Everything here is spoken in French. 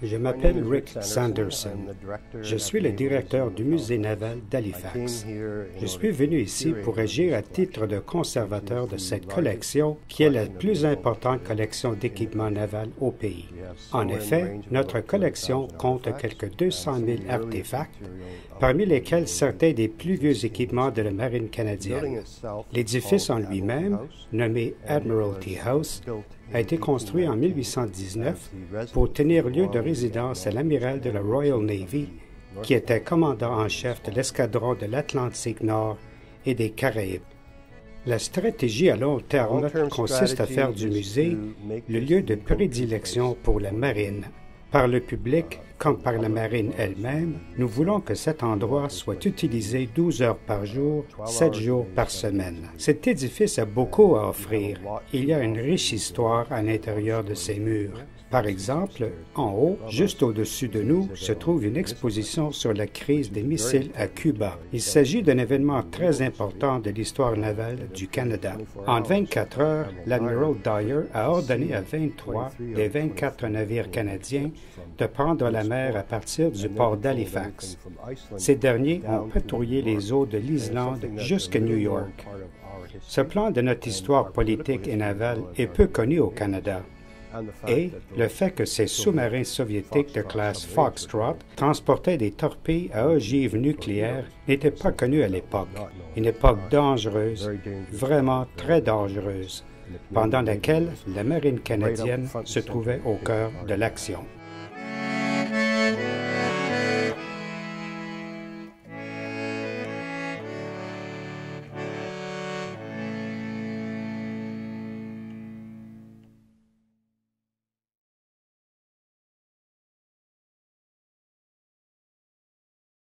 Je m'appelle Rick Sanderson. Je suis le directeur du Musée naval d'Halifax. Je suis venu ici pour agir à titre de conservateur de cette collection qui est la plus importante collection d'équipements navals au pays. En effet, notre collection compte quelques 200 000 artefacts, parmi lesquels certains des plus vieux équipements de la marine canadienne. L'édifice en lui-même, nommé Admiralty House, a été construit en 1819 pour tenir lieu de résidence à l'amiral de la Royal Navy, qui était commandant en chef de l'escadron de l'Atlantique Nord et des Caraïbes. La stratégie à long terme consiste à faire du musée le lieu de prédilection pour la marine. Par le public comme par la marine elle-même, nous voulons que cet endroit soit utilisé 12 heures par jour, 7 jours par semaine. Cet édifice a beaucoup à offrir. Il y a une riche histoire à l'intérieur de ses murs. Par exemple, en haut, juste au-dessus de nous, se trouve une exposition sur la crise des missiles à Cuba. Il s'agit d'un événement très important de l'histoire navale du Canada. En 24 heures, l'admiral Dyer a ordonné à 23 des 24 navires canadiens de prendre la mer à partir du port d'Halifax. Ces derniers ont patrouillé les eaux de l'Islande jusqu'à New York. Ce plan de notre histoire politique et navale est peu connu au Canada. Et le fait que ces sous-marins soviétiques de classe Foxtrot transportaient des torpilles à ogives nucléaires n'était pas connu à l'époque. Une époque dangereuse, vraiment très dangereuse, pendant laquelle la marine canadienne se trouvait au cœur de l'action.